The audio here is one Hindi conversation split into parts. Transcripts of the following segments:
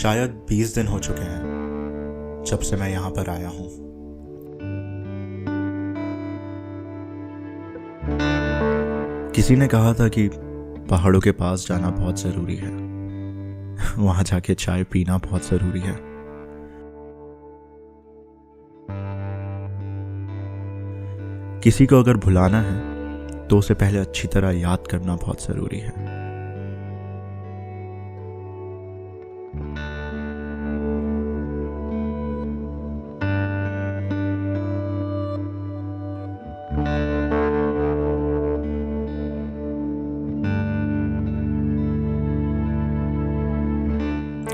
शायद 20 दिन हो चुके हैं जब से मैं यहाँ पर आया हूँ। किसी ने कहा था कि पहाड़ों के पास जाना बहुत ज़रूरी है, वहाँ जाके चाय पीना बहुत ज़रूरी है। किसी को अगर भुलाना है तो उसे पहले अच्छी तरह याद करना बहुत ज़रूरी है।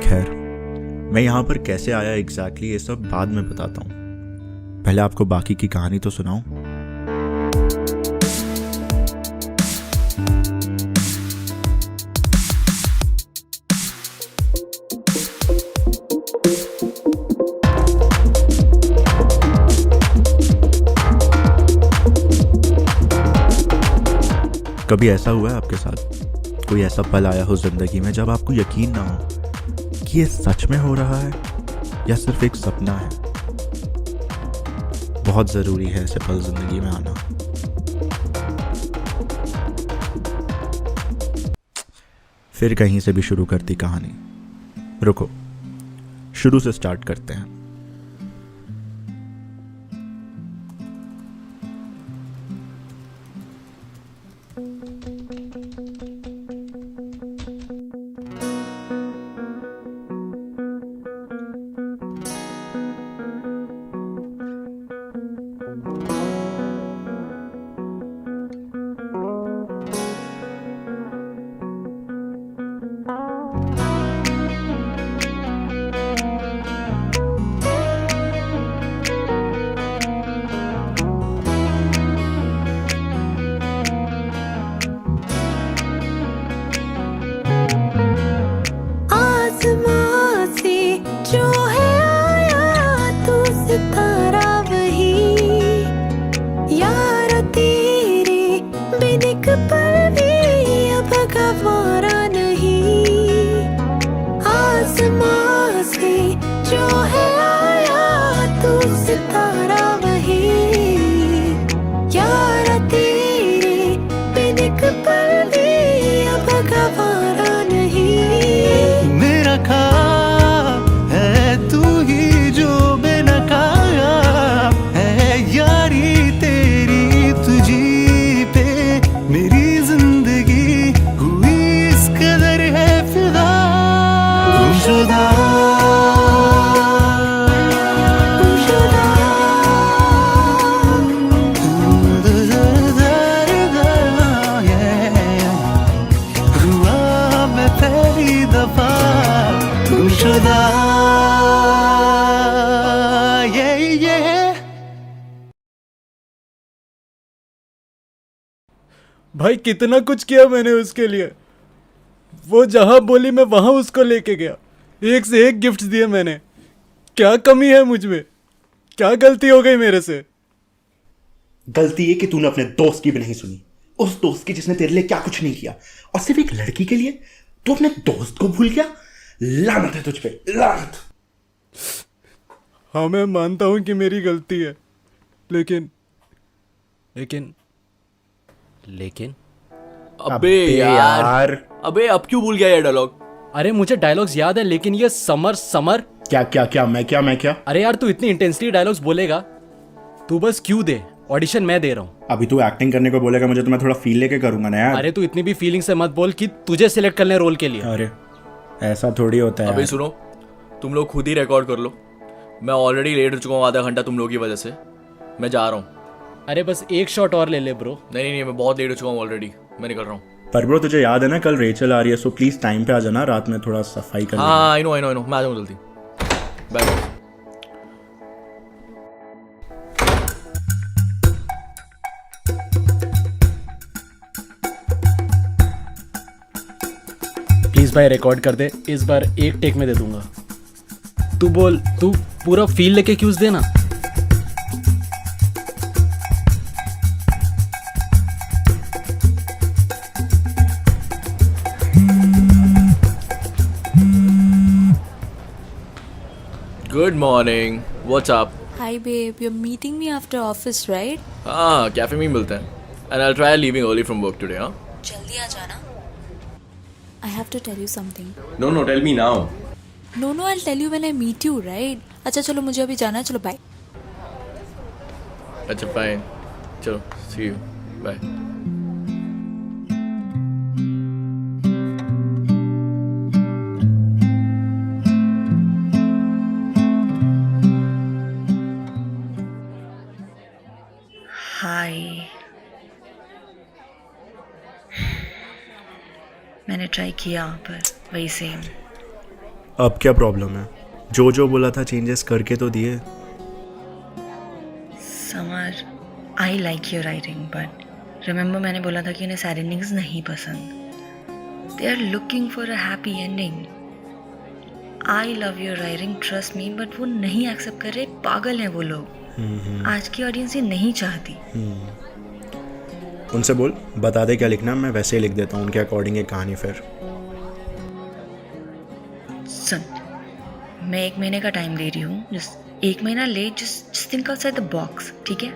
खैर, मैं यहाँ पर कैसे आया एग्जैक्टली ये सब बाद में बताता हूँ। पहले आपको बाकी की कहानी तो सुनाऊं। कभी ऐसा हुआ है आपके साथ, कोई ऐसा पल आया हो जिंदगी में जब आपको यकीन ना हो कि ये सच में हो रहा है या सिर्फ एक सपना है? बहुत ज़रूरी है ऐसे पल जिंदगी में आना। फिर कहीं से भी शुरू करती कहानी। रुको, शुरू से स्टार्ट करते हैं। भाई कितना कुछ किया मैंने उसके लिए। वो जहां बोली मैं वहां उसको लेके गया, एक से एक गिफ्ट दिए मैंने। क्या कमी है मुझ में? क्या गलती हो गई मेरे से? गलती ये कि तूने अपने दोस्त की भी नहीं सुनी, उस दोस्त की जिसने तेरे लिए क्या कुछ नहीं किया, और सिर्फ एक लड़की के लिए तू अपने दोस्त को भूल गया। लानत है तुझ पे, लानत। हाँ, मैं मानता हूं कि मेरी गलती है, लेकिन अबे यार अबे अब क्यों भूल गया ये डायलॉग? अरे मुझे डायलॉग्स याद है, लेकिन ये समर क्या मैं क्या? अरे यार, तू इतनी इंटेंसिटी डायलॉग्स बोलेगा? तू बस क्यों दे, ऑडिशन मैं दे रहा हूँ। अभी तू एक्टिंग करने को बोलेगा मुझे तो मैं थोड़ा फील लेके करूंगा ना यार। अरे तू इतनी भी फीलिंग से मत बोल कि तुझे सिलेक्ट करने रोल के लिए। अरे ऐसा थोड़ी होता है। अबे सुनो, तुम लोग खुद ही रिकॉर्ड कर लो। मैं ऑलरेडी लेट हो चुका हूँ आधा घंटा तुम लोगों की वजह से। मैं जा रहा हूँ। अरे बस एक शॉट और ले ले ब्रो। नहीं, मैं बहुत लेट हो चुका हूँ ऑलरेडी। मैं निकल रहा हूँ। पर ब्रो तुझे याद है ना कल रेचल आ रही है, सो प्लीज टाइम पे आ जाना, रात में थोड़ा सफाई करनी है। हाँ आई नो मैं आ जाऊँ जल्दी। बाय। प्लीज भाई रिकॉर्ड कर दे, इस बार एक टेक में दे दूंगा। तू बोल, तू पूरा फील लेके क्यूज देना। Good morning. What's up? Hi babe, you're meeting me after office, right? हाँ कैफे में ही मिलते हैं. And I'll try leaving early from work today, huh? जल्दी आ जाना. I have to tell you something. No, tell me now. No, I'll tell you when I meet you, right? अच्छा चलो मुझे अभी जाना है, चलो bye. अच्छा fine. चलो, see you. Bye. हाय. मैंने ट्राई किया पर वही सेम. अब क्या प्रॉब्लम है? जो बोला था चेंजेस करके तो दिए. Samar, I like your writing but remember मैंने बोला था कि उन्हें सैड एंडिंग्स नहीं पसंद. They are looking for a happy ending. I love your writing, trust me, but वो नहीं एक्सेप्ट कर रहे. पागल हैं वो लोग. आज की ऑडियंस ये नहीं चाहती. उनसे बोल, बता दे क्या लिखना, मैं वैसे ही लिख देता हूँ उनके अकॉर्डिंग एक कहानी. फिर सुन, मैं 1 महीने का टाइम दे रही हूँ. जस्ट 1 महीना ले. Just think outside the box, ठीक है?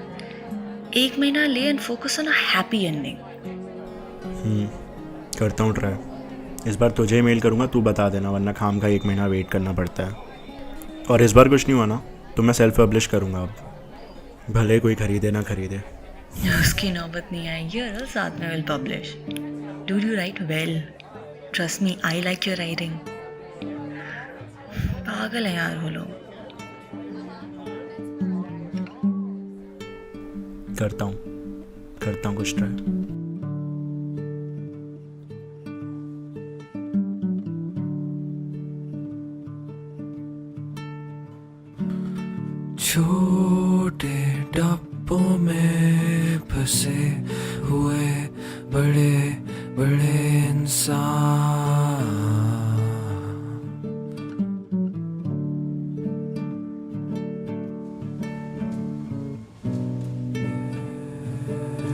1 महीना ले and focus on a happy ending. करता हूँ ट्राई. इस बार तुझे मेल करूँगा, तू बता देना, वरना खाम का 1 महीना वेट करना पड़ता है. और इस बार कुछ नहीं हुआ ना तो मैं सेल्फ पब्लिश करूँगा. अब भले कोई खरीदे ना खरीदे. उसकी नौबत नहीं आएगी और साथ में will publish. Do you right well? Trust me, I like your writing. पागल है यार वो लोग. करता हूँ कुछ ट्राई. छोटे डब्बों में फंसे हुए बड़े बड़े इंसान.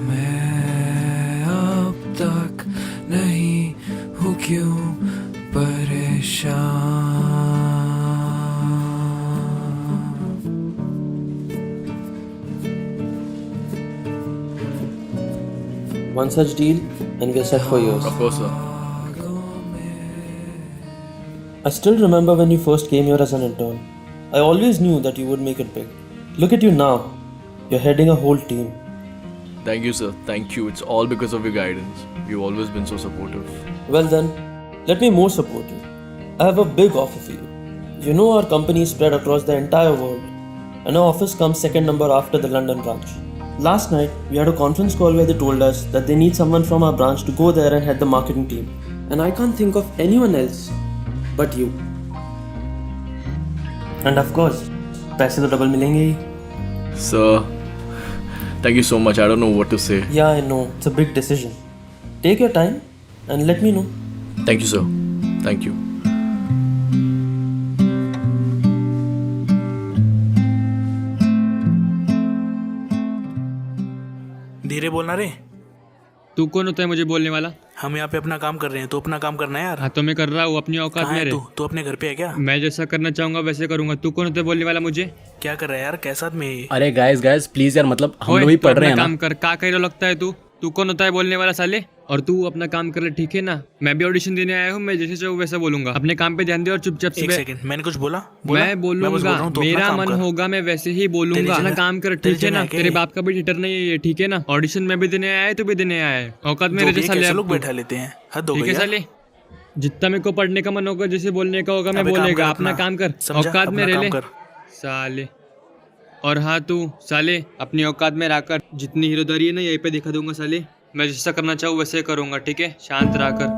मैं अब तक नहीं हूँ क्यों परेशान. One such deal and we're set for years. Of course, sir. I still remember when you first came here as an intern. I always knew that you would make it big. Look at you now. You're heading a whole team. Thank you, sir. Thank you. It's all because of your guidance. You've always been so supportive. Well then, let me more support you. I have a big offer for you. You know our company is spread across the entire world, and our office comes second number after the London branch. Last night, we had a conference call where they told us that they need someone from our branch to go there and head the marketing team. And I can't think of anyone else but you. And of course, पैसे तो डबल मिलेंगे ही. Sir, thank you so much. I don't know what to say. Yeah, I know. It's a big decision. Take your time and let me know. Thank you, sir. Thank you. धीरे बोलना रे. तू कौन होता है मुझे बोलने वाला? हम यहाँ पे अपना काम कर रहे हैं, तो अपना काम करना है यार. हाँ तो मैं कर रहा हूँ, अपनी औकात कहाँ है मेरे. तू अपने घर पे है क्या? मैं जैसा करना चाहूंगा वैसे करूंगा. तू कौन होता है बोलने वाला मुझे? क्या कर रहा है यार, कैसा आदमी है ये? अरे गाइस प्लीज यार, मतलब हम ओए, लोग ही तू पढ़ रहे हैं अपना ना. काम कर. का कह रहा लगता है तू कौन होता है बोलने वाला साले? और तू अपना काम कर ले, ठीक है ना? मैं भी ऑडिशन देने आया हूँ, मैं जैसे चाहूँ वैसा बोलूंगा. अपने काम पे ध्यान दे और चुपचाप से. एक सेकंड, मैंने कुछ बोला? मैं बोलूंगा, मेरा मन होगा मैं वैसे ही बोलूंगा. अपना काम कर, ठीक है ना? तेरे बाप का भी थिएटर नहीं है ये, ठीक है ना? ऑडिशन में भी देने आया है, तू भी देने आया है. औकात में रह साले. लोग बैठा लेते हैं, हद हो ठीक गई है यार. साले. जितना मेरे को पढ़ने का मन होगा, जैसे बोलने का होगा मैं बोलेगा. अपना काम कर, औकात में रह ले साले. और हाँ तू साले अपनी औकात में रहकर जितनी हीरोदारी है ना यहीं पे दिखा दूंगा साले. मैं जैसा करना चाहूँ वैसे करूंगा, ठीक है? शांत रहकर.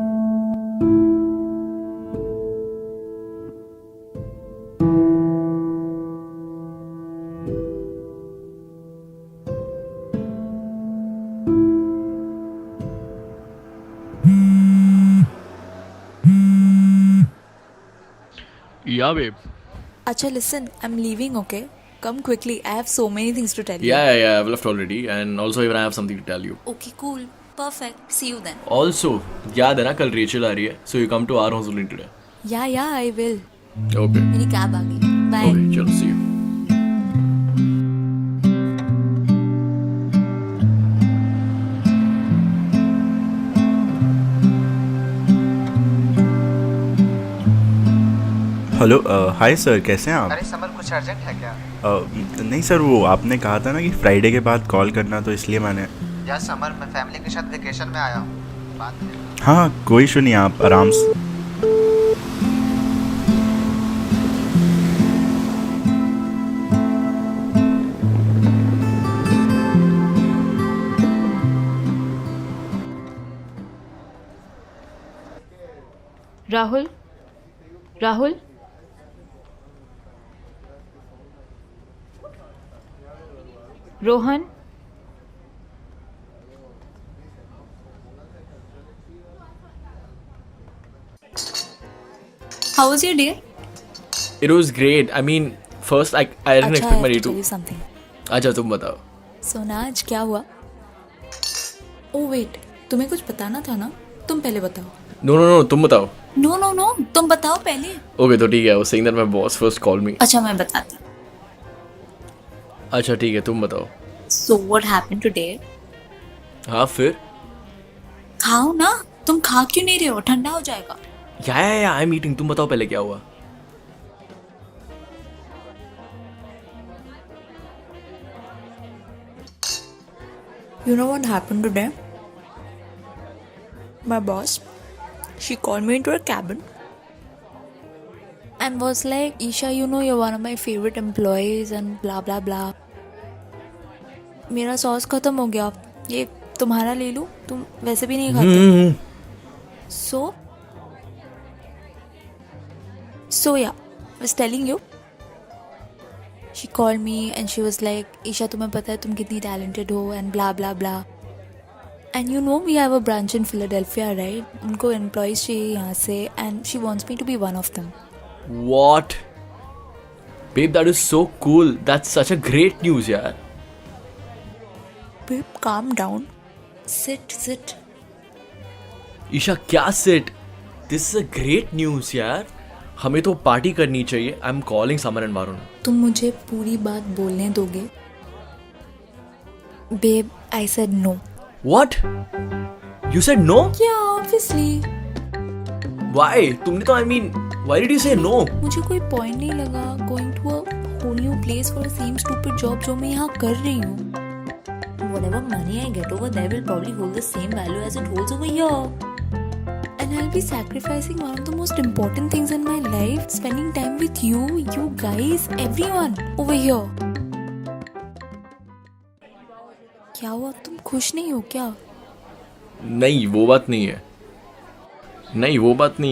Yeah, babe. Acha, listen, I'm leaving, okay? Come quickly. I have so many things to tell you. Yeah. I've left already, and also even I have something to tell you. Okay, cool. Perfect. See you then. Also, याद है ना कल रेचल आ रही है, so you come to our house only today. Yeah, I will. Okay. मेरी कैब आ गई. बाय ओके चलो सी यू। हेलो हाय सर, कैसे हैं आप? अरे समर, कुछ अर्जेंट है क्या? नहीं सर, वो आपने कहा था ना कि फ्राइडे के बाद कॉल करना, तो इसलिए मैंने। यार समर, मैं फैमिली के साथ वेकेशन में आया हूँ, बात करें। हाँ कोई इशू नहीं, आप आराम से। Rahul, Rahul, Rohan, how was your day? It was great. I mean first I didn't अच्छा, expect my day to. Something. अच्छा तुम बताओ। सो ना आज क्या हुआ? ओ वेट, तुम्हें कुछ बताना था ना, तुम पहले बताओ। नो नो नो तुम बताओ। नो नो नो, तुम बताओ पहले। ओके तो ठीक है, वो saying that my boss first call मी। अच्छा मैं बताती हूँ। अच्छा ठीक है तुम बताओ। So what happened today? हाँ फिर? खाओ ना, तुम खा क्यों नहीं रहे हो? ठंडा हो जाएगा। या आई एम ईटिंग, तुम बताओ पहले क्या हुआ। You know what happened today? My boss, she called me into her cabin and was like, Isha, you know you're one of my favorite employees and blah blah blah. मेरा सॉस खत्म हो गया, ये तुम्हारा ले लूं, तुम वैसे भी नहीं खाते। So yeah, I was telling you. She called me and she was like, Isha, तुम्हें पता है तुम कितनी talented हो and blah blah blah. And you know we have a branch in Philadelphia, right? उनको employees चाहिए यहाँ से and she wants me to be one of them. What? Babe, that is so cool. That's such a great news, यार. Babe, calm down. Sit. Isha क्या sit? This is a great news, यार. हमें तो पार्टी करनी चाहिए। I am calling summer and Varun. तुम मुझे पूरी बात बोलने दोगे? Babe, I said no. What? You said no? Yeah, obviously. Why? तुमने तो I mean, why did you say no? मुझे कोई पॉइंट नहीं लगा going to a whole new place for the same stupid job जो मैं यहाँ कर रही हूँ. Whatever money I get over there will probably hold the same value as it holds over here. And I'll be sacrificing one of the most important things in my life, spending time with you guys, everyone over here. क्या हुआ, तुम खुश नहीं हो क्या? नहीं वो बात नहीं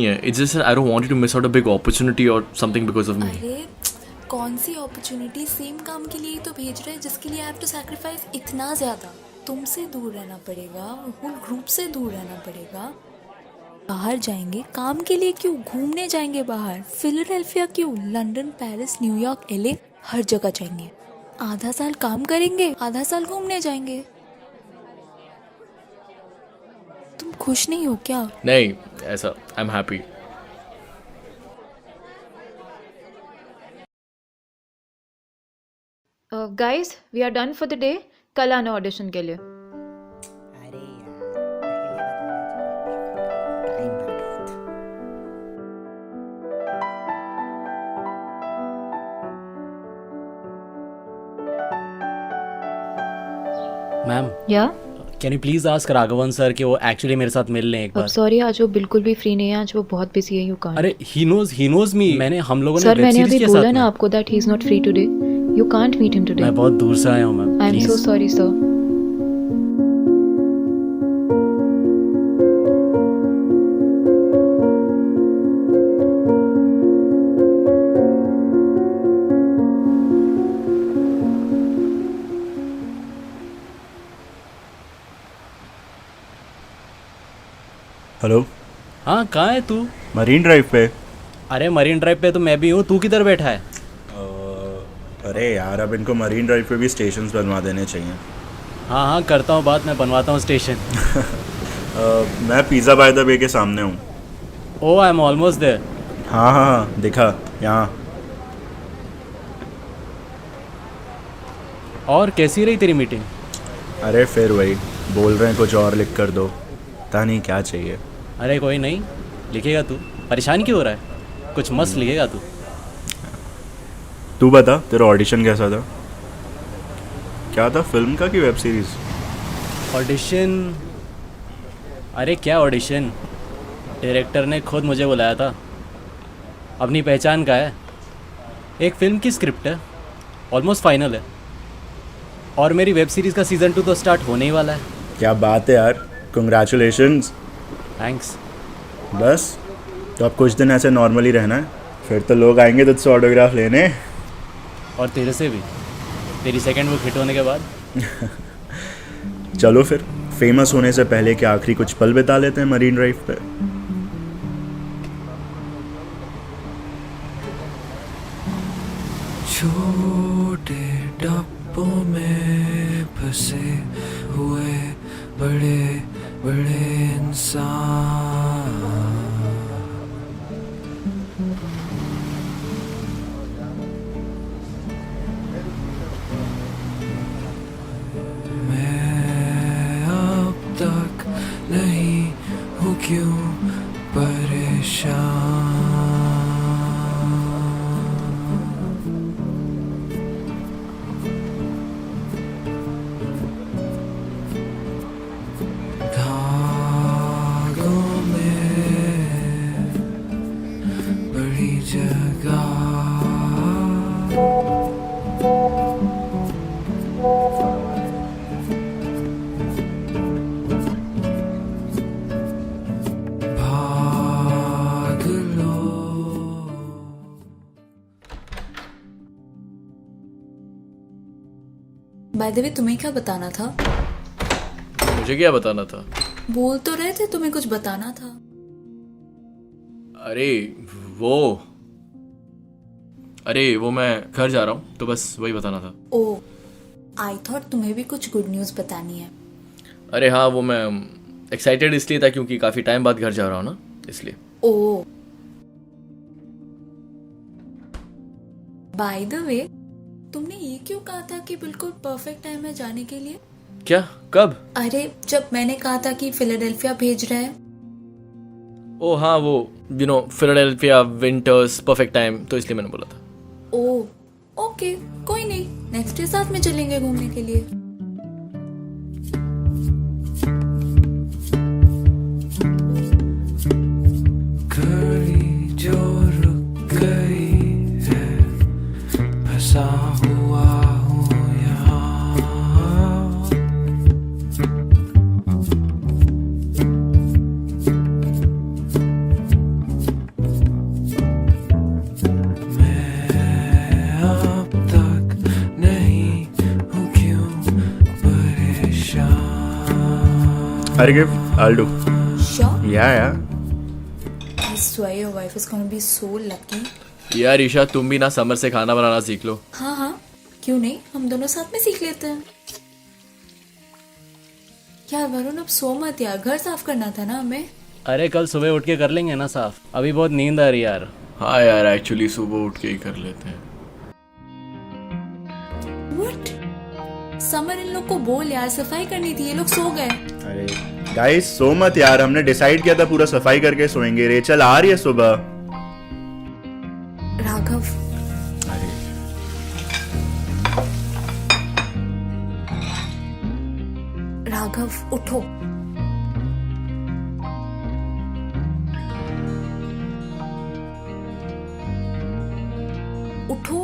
है। It's just that I don't want you to miss out a big opportunity or something because of me. अरे कौन सी अपॉर्चुनिटी? सेम काम के लिए ही तो भेज रहे हैं जिसके लिए आई हैव टू सैक्रिफाइस इतना ज्यादा। तुमसे दूर रहना पड़ेगा, होल ग्रुप से दूर रहना पड़ेगा। बाहर जाएंगे काम के लिए, क्यों घूमने जाएंगे बाहर? फिलाडेल्फिया क्यों, लंदन, पेरिस, न्यूयॉर्क, एलए, हर जगह जाएंगे। आधा साल काम करेंगे, आधा साल घूमने जाएंगे। तुम खुश नहीं हो क्या? नहीं ऐसा, I am happy. Guys we are done for the day. कल आना ऑडिशन के लिए। अरे यार, टाइम बहुत। मैम या can you please ask Raghavan sir कि वो एक्चुअली मेरे साथ मिल लें एक बार। सॉरी, आज वो बिल्कुल भी फ्री नहीं है, आज वो बहुत बिजी है। You can't. अरे ही नोज मी। हम लोगों ने सर वेब मैंने सीरीज अभी के बोला साथ ना में। आपको that he is not free today. You can't meet him today. मैं बहुत दूर से आया हूँ ma'am. I am so sorry sir. Hello. हाँ कहाँ है तू? मरीन ड्राइव पे। अरे मरीन ड्राइव पे तो मैं भी हूँ, तू किधर बैठा है? अरे यार, अब इनको मरीन ड्राइव पे भी स्टेशंस बनवा देने चाहिए। हाँ करता हूँ बात, मैं बनवाता हूँ स्टेशन। मैं पिज़्ज़ा बाय द बे के सामने हूँ। ओह आई एम ऑलमोस्ट देयर। हाँ दिखा यहाँ। और कैसी रही तेरी मीटिंग? अरे फिर वही बोल रहे हैं कुछ और लिख कर दो, पता नहीं क्या चाहिए। अरे कोई नहीं, लिखेगा तू, परेशान क्यों हो रहा है? कुछ मस्त लिखेगा तू। तू बता तेरा ऑडिशन कैसा था? क्या था, फिल्म का कि वेब सीरीज? ऑडिशन? अरे क्या ऑडिशन, डायरेक्टर ने खुद मुझे बुलाया था। अपनी पहचान का है, एक फिल्म की स्क्रिप्ट है, ऑलमोस्ट फाइनल है, और मेरी वेब सीरीज़ का सीज़न 2 तो स्टार्ट होने ही वाला है। क्या बात है यार, कंग्रेचुलेशंस। थैंक्स। बस तो अब कुछ दिन ऐसे नॉर्मली रहना है, फिर तो लोग आएंगे तुझसे ऑटोग्राफ लेने। और तेरे से भी, तेरी सेकंड बुक हिट होने के बाद। चलो फिर फेमस होने से पहले के आखिरी कुछ पल बिता लेते हैं मरीन ड्राइव पे। छोटे डब्बों में फंसे हुए बड़े बड़े इंसान, मैं अब तक नहीं हूँ क्यों परेशान। धागों में बड़ी जगह, भाग लो। बाय द वे तुम्हें क्या बताना था? मुझे क्या बताना था? बोल तो रहे थे तुम्हें कुछ बताना था। अरे वो मैं घर जा रहा हूँ, तो बस वही बताना था। ओ, आई थॉट तुम्हें भी कुछ गुड न्यूज़ बतानी है। अरे हाँ, वो मैं एक्साइटेड इसलिए था क्योंकि काफ़ी टाइम बाद घर जा रहा हूँ ना, इसलिए। ओ, बाय द वे तुमने ये क्यों कहा था कि बिल्कुल परफेक्ट टाइम है जाने के लिए? क्या? कब? अरे जब मैंने कहा था कि फिलाडेल्फिया भेज रहा है। ओ हाँ, वो फिलाडेल्फिया विंटर्स परफेक्ट टाइम, तो इसलिए मैंने बोला था। ओ ओके, कोई नहीं, नेक्स्ट डे साथ में चलेंगे घूमने के लिए। घड़ी जो रुक गई है, फंसा हुआ हूँ यहाँ। मैं अब तक नहीं हूँ क्यों परेशान। अरे give I'll do. Sure? Yeah. I swear your wife is gonna be so lucky. यार ईशा, तुम भी ना समर से खाना बनाना सीख लो। हाँ हाँ, क्यों नहीं, हम दोनों साथ में सीख लेते हैं। यार वरुण, अब सो मत यार, घर साफ करना था ना हमें। अरे कल सुबह उठ के कर लेंगे ना साफ, अभी बहुत नींद आ रही है यार। हाँ यार, एक्चुअली सुबह उठ के ही कर लेते हैं। What? समर इन लोग को बोल यार, सफाई करनी थी, ये लोग सो गए। अरे गाइस सो मत यार, हमने डिसाइड किया था पूरा सफाई करके सोएंगे। रेचल आ रही है सुबह। राघव, राघव उठो। उठो।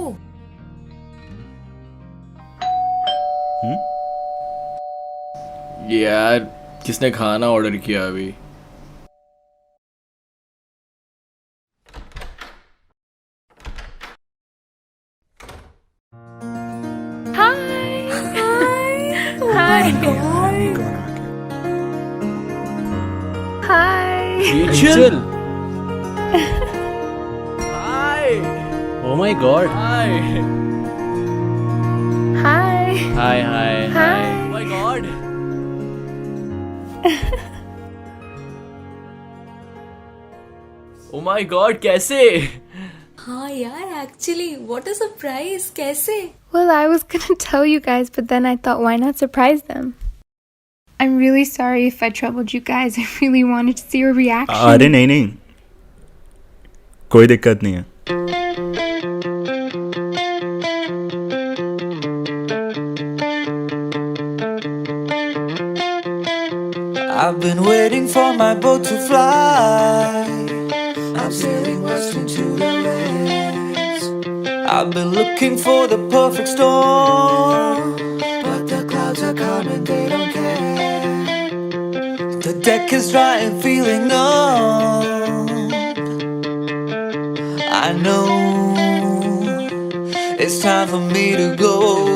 यार किसने खाना ऑर्डर किया अभी? Rachel! Oh my god! Hi! Hi, hi, hi. Oh my god! Oh my god, कैसे? हाँ यार, एक्चुअली व्हाट अ सरप्राइज। कैसे? Well, I was gonna tell you guys, but then I thought, why not surprise them? I'm really sorry if I troubled you guys. I really wanted to see your reaction. अरे नहीं नहीं, कोई दिक्कत नहीं है. I've been waiting for my boat to fly. I'm sailing west into the waves. I've been looking for the perfect storm, but the clouds are coming, they don't care. The deck is dry and feeling numb. I know it's time for me to go.